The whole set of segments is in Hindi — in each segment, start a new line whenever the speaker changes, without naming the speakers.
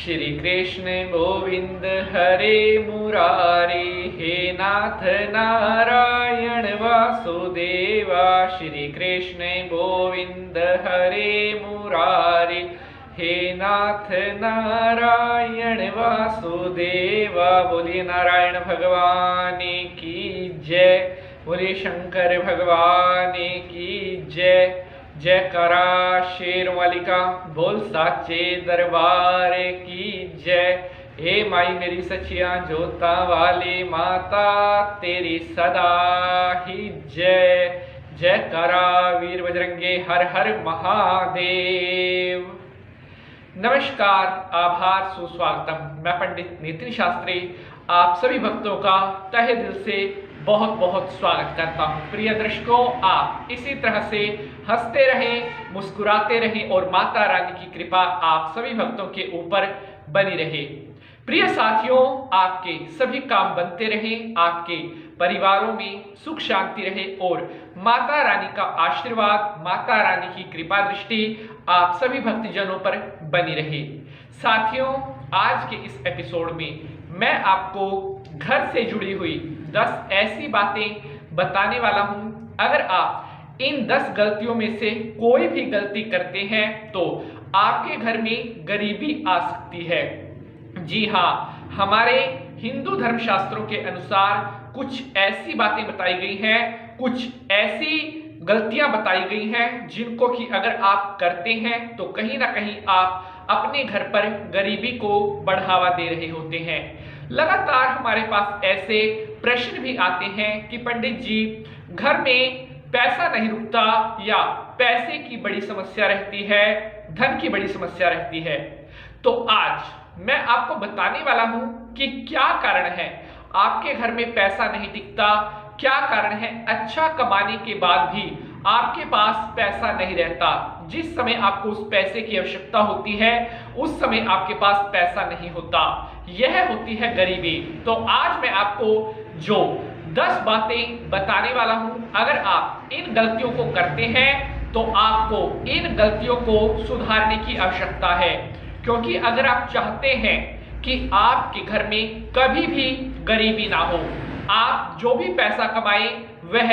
श्री कृष्ण गोविंद हरे मुरारी, हे नाथ नारायण वासुदेवा। श्री कृष्ण गोविंद हरे मुरारी, हे नाथ नारायण वासुदेवा। बोलिए नारायण भगवान की जय, बोलिए शंकर भगवान की जय। जयकारा शेर वालिका बोल साचे दरबार की जय। हे माई मेरी सचिया जोता वाली माता तेरी सदा ही जय। जयकारा वीर बजरंगे हर हर महादेव। नमस्कार, आभार, सुस्वागतम। मैं पंडित नितिन शास्त्री आप सभी भक्तों का तहे दिल से बहुत बहुत स्वागत करता हूं। प्रिय दर्शकों, आप इसी तरह से हंसते रहें, मुस्कुराते रहें और माता रानी की कृपा आप सभी भक्तों के ऊपर बनी रहे। प्रिय साथियों, आपके सभी काम बनते रहें, आपके परिवारों में सुख शांति रहे और माता रानी का आशीर्वाद, माता रानी की कृपा दृष्टि आप सभी भक्तजनों पर बनी रहे। साथियों, आज के इस एपिसोड में मैं आपको घर से जुड़ी हुई 10 ऐसी बातें बताने वाला हूं। अगर आप इन 10 गलतियों में से कोई भी गलती करते हैं तो आपके घर में गरीबी आ सकती है। जी हाँ, हमारे हिंदू धर्म शास्त्रों के अनुसार कुछ ऐसी बातें बताई गई हैं, कुछ ऐसी गलतियां बताई गई हैं जिनको कि अगर आप करते हैं तो कहीं ना कहीं आप अपने घर पर गरीबी को बढ़ावा दे रहे होते हैं। लगातार हमारे पास ऐसे प्रश्न भी आते हैं कि पंडित जी, घर में पैसा नहीं रुकता या पैसे की बड़ी समस्या रहती है, धन की बड़ी समस्या रहती है। तो आज मैं आपको बताने वाला हूं कि क्या कारण है आपके घर में पैसा नहीं टिकता, क्या कारण है अच्छा कमाने के बाद भी आपके पास पैसा नहीं रहता। जिस समय आपको उस पैसे की आवश्यकता होती है उस समय आपके पास पैसा नहीं होता, यह होती है गरीबी। तो आज मैं आपको जो 10 बातें बताने वाला हूं, अगर आप इन गलतियों को करते हैं तो आपको इन गलतियों को सुधारने की आवश्यकता है। क्योंकि अगर आप चाहते हैं कि आपके घर में कभी भी गरीबी ना हो, आप जो भी पैसा कमाएं वह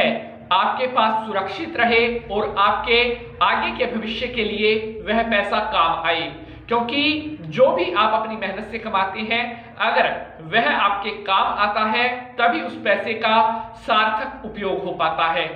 आपके पास सुरक्षित रहे और आपके आगे के भविष्य के लिए वह पैसा काम आए। क्योंकि जो भी आप अपनी मेहनत से कमाते हैं, अगर वह आपके काम आता है तभी उस पैसे का सार्थक उपयोग हो पाता है।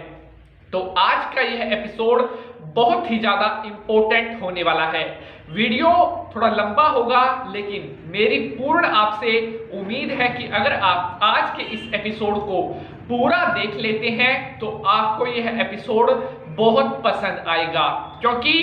तो आज का यह एपिसोड बहुत ही ज्यादा इंपॉर्टेंट होने वाला है। वीडियो थोड़ा लंबा होगा, लेकिन मेरी पूर्ण आपसे उम्मीद है कि अगर आप आज के इस एपिसोड को पूरा देख लेते हैं तो आपको यह एपिसोड बहुत पसंद आएगा। क्योंकि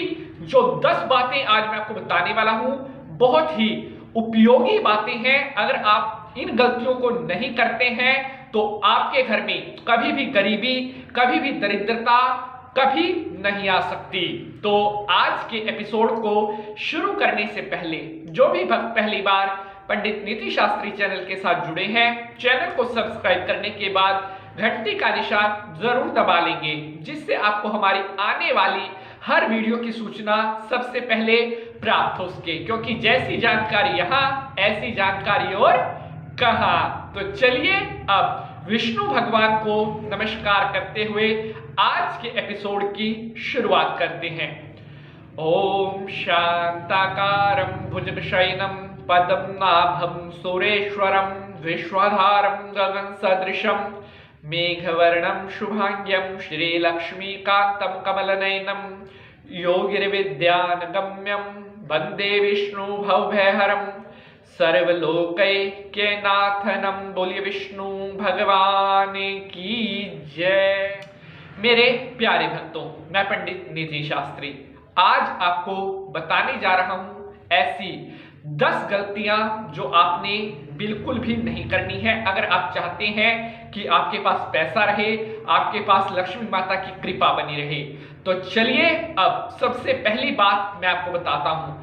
जो 10 बातें आज मैं आपको बताने वाला हूं बहुत ही उपयोगी बातें हैं। अगर आप इन गलतियों को नहीं करते हैं तो आपके घर में कभी भी गरीबी, कभी भी दरिद्रता कभी नहीं आ सकती। तो आज के एपिसोड को शुरू करने से पहले जो भी भक्त पहली बार पंडित नितिन शास्त्री चैनल के साथ जुड़े हैं, चैनल को सब्सक्राइब करने के बाद घंटी का निशान जरूर दबा लेंगे, जिससे आपको हमारी आने वाली हर वीडियो की सूचना सबसे पहले प्राप्त हो सके। क्योंकि जैसी जानकारी यहाँ ऐसी जानकारी और कहाँ। तो चलिए अब विष्णु भगवान को नमस्कार करते हुए आज के एपिसोड की शुरुआत करते हैं। ओम शांताकारं भुजगशयनं पद्म नाभं सुरेश्वरं विश्वधारं गगन सदृशं मेघवर्णं शुभांग्यं श्रीलक्ष्मीकान्तं कमलनयनं योगिर्विद्यानगम्यं वंदे विष्णु भवभयहरं सर्वलोकैक्यनाथनं। बोलिए विष्णु भगवान की जय। मेरे प्यारे भक्तों, मैं पंडित नितिन शास्त्री आज आपको बताने जा रहा हूं ऐसी 10 गलतियां जो आपने बिल्कुल भी नहीं करनी है अगर आप चाहते हैं कि आपके पास पैसा रहे, आपके पास लक्ष्मी माता की कृपा बनी रहे। तो चलिए अब सबसे पहली बात मैं आपको बताता हूं।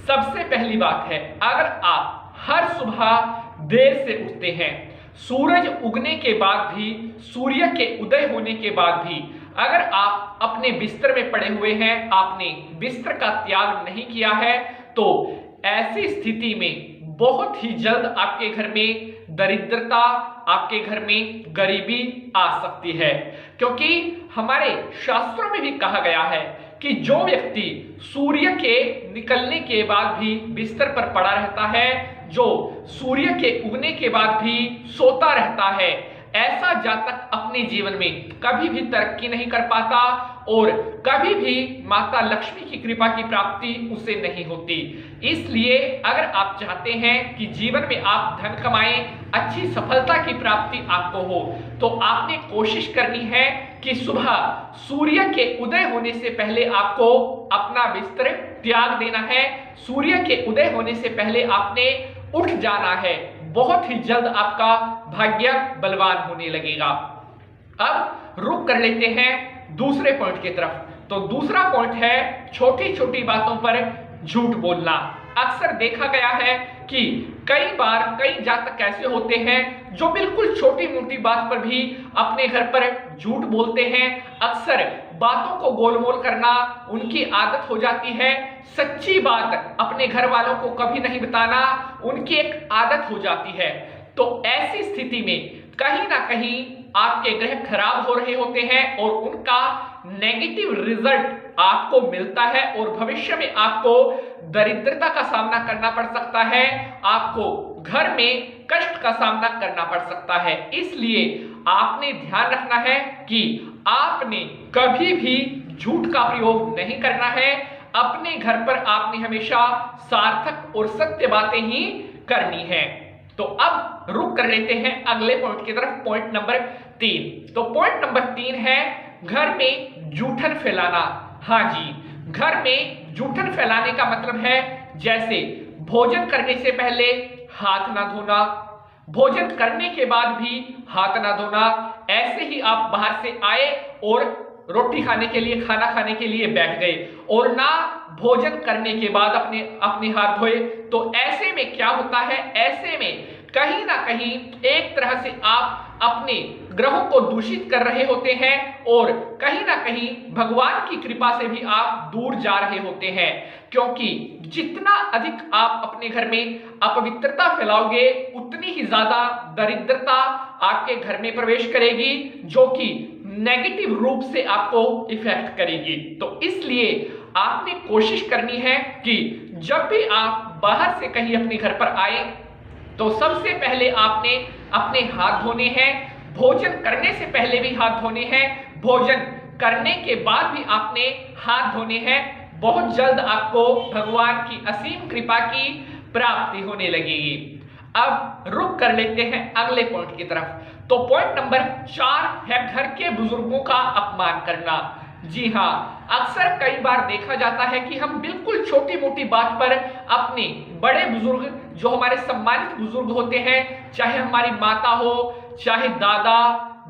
सबसे पहली बात है, अगर आप हर सुबह देर से उठते हैं, सूरज उगने के बाद भी, सूर्य के उदय होने के बाद भी अगर आप अपने बिस्तर में पड़े हुए हैं, आपने बिस्तर का त्याग नहीं किया है, तो ऐसी स्थिति में बहुत ही जल्द आपके घर में दरिद्रता, आपके घर में गरीबी आ सकती है। क्योंकि हमारे शास्त्रों में भी कहा गया है कि जो व्यक्ति सूर्य के निकलने के बाद भी बिस्तर पर पड़ा रहता है, जो सूर्य के उगने के बाद भी सोता रहता है, ऐसा जातक अपने जीवन में कभी भी तरक्की नहीं कर पाता और कभी भी माता लक्ष्मी की कृपा की प्राप्ति उसे नहीं होती। इसलिए अगर आप चाहते हैं कि जीवन में आप धन कमाएं, अच्छी सफलता की प्राप्ति आपको हो, तो आपने कोशिश करनी है कि सुबह सूर्य के उदय होने से पहले आपको अपना बिस्तर त्याग देना है। सूर्य के उदय होने से पहले आपने उठ जाना है। बहुत ही जल्द आपका भाग्य बलवान होने लगेगा। अब रुक कर लेते हैं दूसरे पॉइंट की तरफ। तो दूसरा पॉइंट है छोटी छोटी बातों पर झूठ बोलना। अक्सर देखा गया है कि कई बार कई जातक ऐसे होते हैं जो बिल्कुल छोटी मोटी बात पर भी अपने घर पर झूठ बोलते हैं। अक्सर बातों को गोलमोल करना उनकी आदत हो जाती है। सच्ची बात अपने घर वालों को कभी नहीं बताना उनकी एक आदत हो जाती है। तो ऐसी स्थिति में कहीं ना कहीं आपके ग्रह खराब हो रहे होते हैं और उनका नेगेटिव रिजल्ट आपको मिलता है और भविष्य में आपको दरिद्रता का सामना करना पड़ सकता है, आपको घर में कष्ट का सामना करना पड़ सकता है। इसलिए आपने ध्यान रखना है कि आपने कभी भी झूठ का प्रयोग नहीं करना है। अपने घर पर आपने हमेशा सार्थक और सत्य बातें ही करनी है। तो अब रुक कर लेते हैं अगले पॉइंट की तरफ, पॉइंट नंबर 3। तो पॉइंट नंबर 3 है घर में जूठन फैलाना। हाँ जी, घर में जूठन फैलाने का मतलब है जैसे भोजन करने से पहले हाथ ना धोना, भोजन करने के बाद भी हाथ ना धोना। ऐसे ही आप बाहर से आए और रोटी खाने के लिए, खाना खाने के लिए बैठ गए और ना भोजन करने के बाद अपने हाथ धोए, तो ऐसे में क्या होता है, ऐसे में कहीं ना कहीं एक तरह से आप अपने ग्रहों को दूषित कर रहे होते हैं और कहीं ना कहीं भगवान की कृपा से भी आप दूर जा रहे होते हैं। क्योंकि जितना अधिक आप अपने घर में अपवित्रता फैलाओगे उतनी ही ज्यादा दरिद्रता आपके घर में प्रवेश करेगी, जो कि नेगेटिव रूप से आपको इफेक्ट करेगी। तो इसलिए आपने कोशिश करनी है कि जब भी आप बाहर से कहीं अपने घर पर आए तो सबसे पहले आपने अपने हाथ धोने हैं। भोजन करने से पहले भी हाथ धोने हैं, भोजन करने के बाद भी आपने हाथ धोने हैं। बहुत जल्द आपको भगवान की असीम कृपा की प्राप्ति होने लगेगी। अब रुक कर लेते हैं अगले पॉइंट की तरफ। तो पॉइंट नंबर 4 है घर के बुजुर्गों का अपमान करना। जी हाँ, अक्सर कई बार देखा जाता है कि हम बिल्कुल छोटी मोटी बात पर अपने बड़े बुजुर्ग, जो हमारे सम्मानित बुजुर्ग होते हैं, चाहे हमारी माता हो, चाहे दादा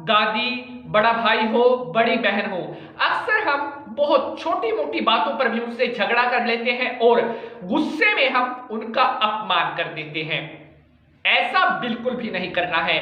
दादी, बड़ा भाई हो, बड़ी बहन हो, अक्सर हम बहुत छोटी मोटी बातों पर भी उनसे झगड़ा कर लेते हैं और गुस्से में हम उनका अपमान कर देते हैं। ऐसा बिल्कुल भी नहीं करना है।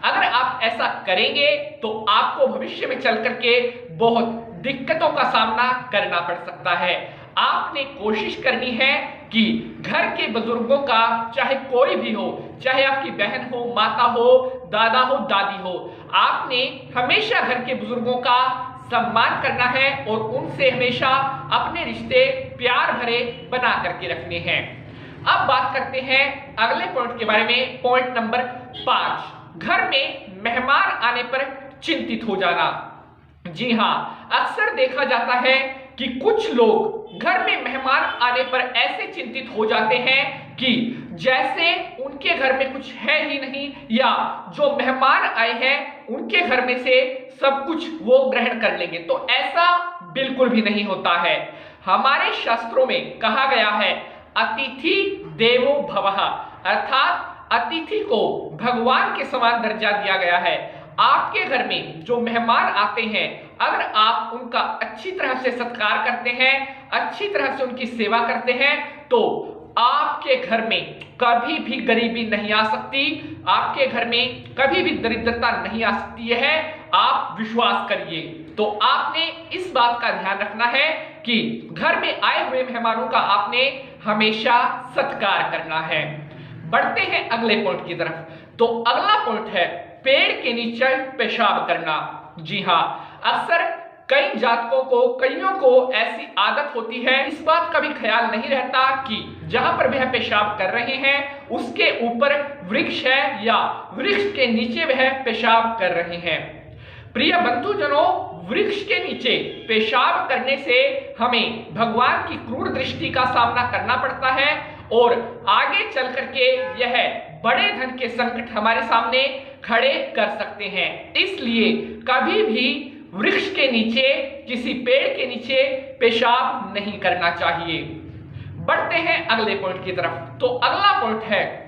अगर आप ऐसा करेंगे तो आपको भविष्य में चल करके बहुत दिक्कतों का सामना करना पड़ सकता है। आपने कोशिश करनी है कि घर के बुजुर्गों का, चाहे कोई भी हो, चाहे आपकी बहन हो, माता हो, दादा हो, दादी हो, आपने हमेशा घर के बुजुर्गों का सम्मान करना है और उनसे हमेशा अपने रिश्ते प्यार भरे बना करके रखने हैं। अब बात करते हैं अगले पॉइंट के बारे में, पॉइंट नंबर 5, घर में मेहमान आने पर चिंतित हो जाना। जी हाँ, अक्सर देखा जाता है कि कुछ लोग घर में मेहमान आने पर ऐसे चिंतित हो जाते हैं कि जैसे उनके घर में कुछ है ही नहीं, या जो मेहमान आए हैं उनके घर में से सब कुछ वो ग्रहण कर लेंगे। तो ऐसा बिल्कुल भी नहीं होता है। हमारे शास्त्रों में कहा गया है अतिथि देवो भवः, अर्थात अतिथि को भगवान के समान दर्जा दिया गया है। आपके घर में जो मेहमान आते हैं, अगर आप उनका अच्छी तरह से सत्कार करते हैं, अच्छी तरह से उनकी सेवा करते हैं, तो आपके घर में कभी भी गरीबी नहीं आ सकती, आपके घर में कभी भी दरिद्रता नहीं आ सकती है। आप विश्वास करिए। तो आपने इस बात का ध्यान रखना है कि घर में आए हुए मेहमानों का आपने हमेशा सत्कार करना है। बढ़ते हैं अगले पॉइंट की तरफ। तो अगला पॉइंट है पेड़ के नीचे पेशाब करना। जी हाँ, अक्सर कई जातकों को, कईयों को ऐसी आदत होती है, इस बात का भी ख्याल नहीं रहता कि जहां पर वह पेशाब कर रहे हैं उसके ऊपर वृक्ष है या वृक्ष के नीचे वह पेशाब कर रहे हैं। प्रिय बंधुजनों, वृक्ष के नीचे पेशाब करने से हमें भगवान की क्रूर दृष्टि का सामना करना पड़ता है और आगे चल करके यह बड़े धन के संकट हमारे सामने खड़े कर सकते हैं। इसलिए कभी भी वृक्ष के नीचे, किसी पेड़ के नीचे पेशाब नहीं करना चाहिए। बढ़ते हैं अगले पॉइंट की तरफ। तो अगला पॉइंट है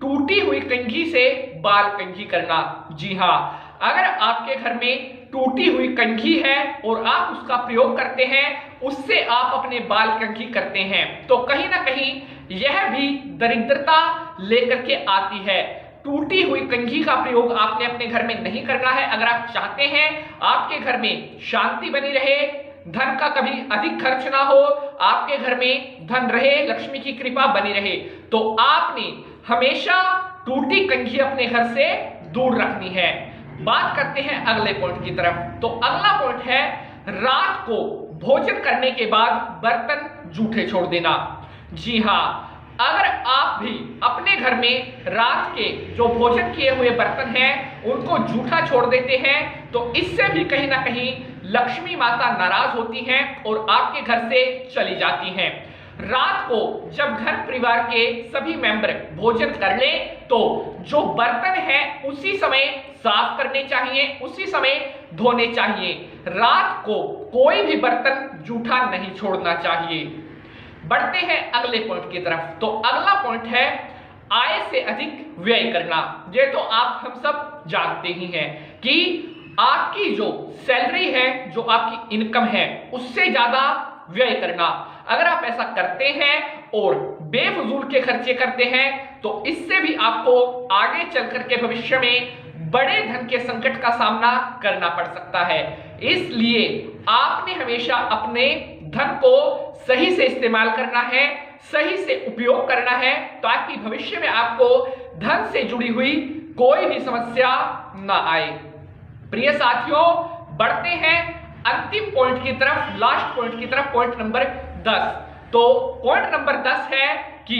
टूटी हुई कंघी से बाल कंघी करना। जी हाँ, अगर आपके घर में टूटी हुई कंघी है और आप उसका प्रयोग करते हैं, उससे आप अपने बाल कंघी करते हैं, तो कहीं ना कहीं यह भी दरिद्रता लेकर के आती है। टूटी हुई कंघी का प्रयोग आपने अपने घर में नहीं करना है। अगर आप चाहते हैं आपके घर में शांति बनी रहे, धन का कभी अधिक खर्च ना हो, आपके घर में धन रहे, लक्ष्मी की कृपा बनी रहे, तो आपने हमेशा टूटी कंघी अपने घर से दूर रखनी है। बात करते हैं अगले पॉइंट की तरफ। तो अगला पॉइंट है रात को भोजन करने के बाद बर्तन जूठे छोड़ देना। जी हाँ, अगर आप भी अपने घर में रात के जो भोजन किए हुए बर्तन हैं उनको जूठा छोड़ देते हैं, तो इससे भी कहीं ना कहीं लक्ष्मी माता नाराज होती हैं और आपके घर से चली जाती हैं। रात को जब घर परिवार के सभी मेंबर भोजन कर ले तो जो बर्तन हैं उसी समय साफ करने चाहिए, उसी समय धोने चाहिए। रात को कोई भी बर्तन जूठा नहीं छोड़ना चाहिए। बढ़ते हैं अगले पॉइंट की तरफ। तो अगला पॉइंट है आय से अधिक व्यय करना। ये तो आप हम सब जानते ही हैं कि आपकी जो सैलरी है, जो आपकी इनकम है, उससे ज्यादा व्यय करना। अगर आप ऐसा करते हैं और बेफजूल के खर्चे करते हैं तो इससे भी आपको आगे चल करके भविष्य में बड़े धन के संकट का सामना करना पड़ सकता है। इसलिए आपने हमेशा अपने धन को सही से इस्तेमाल करना है, सही से उपयोग करना है, ताकि भविष्य में आपको धन से जुड़ी हुई कोई भी समस्या ना आए। प्रिय साथियों, बढ़ते हैं अंतिम पॉइंट की तरफ, लास्ट पॉइंट की तरफ, पॉइंट नंबर 10। तो पॉइंट नंबर 10 है कि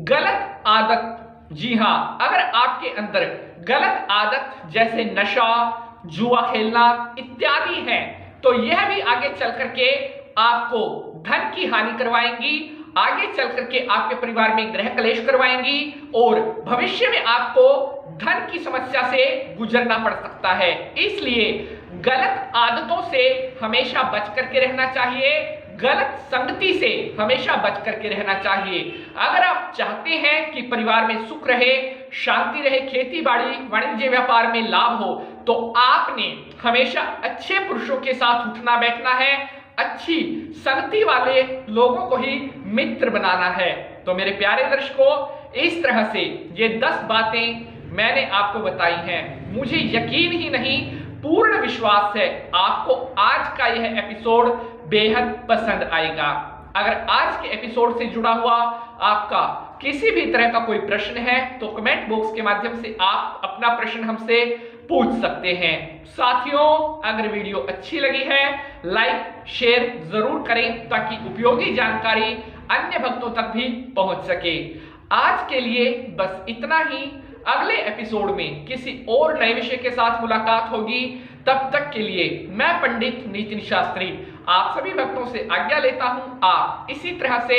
गलत आदत। जी हाँ, अगर आपके अंदर गलत आदत जैसे नशा, जुआ खेलना इत्यादि है, तो यह भी आगे चल करके आपको धन की हानि करवाएंगी, आगे चल करके आपके परिवार में ग्रह क्लेश करवाएंगी और भविष्य में आपको धन की समस्या से गुजरना पड़ सकता है। इसलिए गलत आदतों से हमेशा बच करके रहना चाहिए, गलत संगति से हमेशा बच करके रहना चाहिए। अगर आप चाहते हैं कि परिवार में सुख रहे, शांति रहे, खेती बाड़ी, वाणिज्य व्यापार में लाभ हो, तो आपने हमेशा अच्छे पुरुषों के साथ उठना बैठना है, अच्छी संगति वाले लोगों को ही मित्र बनाना है। तो मेरे प्यारे दर्शकों, इस तरह से ये 10 बातें मैंने आपको बताई हैं। मुझे यकीन ही नहीं, पूर्ण विश्वास है आपको आज का यह एपिसोड बेहद पसंद आएगा। अगर आज के एपिसोड से जुड़ा हुआ आपका किसी भी तरह का कोई प्रश्न है तो कमेंट बॉक्स के माध्यम से आप अपना प्रश्न हमसे पूछ सकते हैं। साथियों, अगर वीडियो अच्छी लगी है लाइक शेयर जरूर करें ताकि उपयोगी जानकारी अन्य भक्तों तक भी पहुंच सके। आज के लिए बस इतना ही। अगले एपिसोड में किसी और नए विषय के साथ मुलाकात होगी। तब तक के लिए मैं पंडित नितिन शास्त्री आप सभी भक्तों से आज्ञा लेता हूं। आप इसी तरह से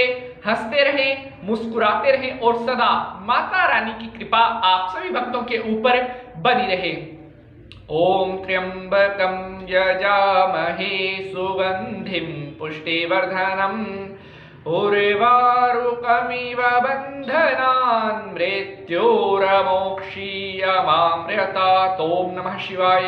हंसते रहें, मुस्कुराते रहें और सदा माता रानी की कृपा आप सभी भक्तों के ऊपर बनी रहे। ओम त्र्यंबकं यजामहे सुगंधिं पुष्टिवर्धनम् उर्वारुकमिव बन्धनान् मृत्योर्मोक्षीयमामृतात्। ओम नमः शिवाय।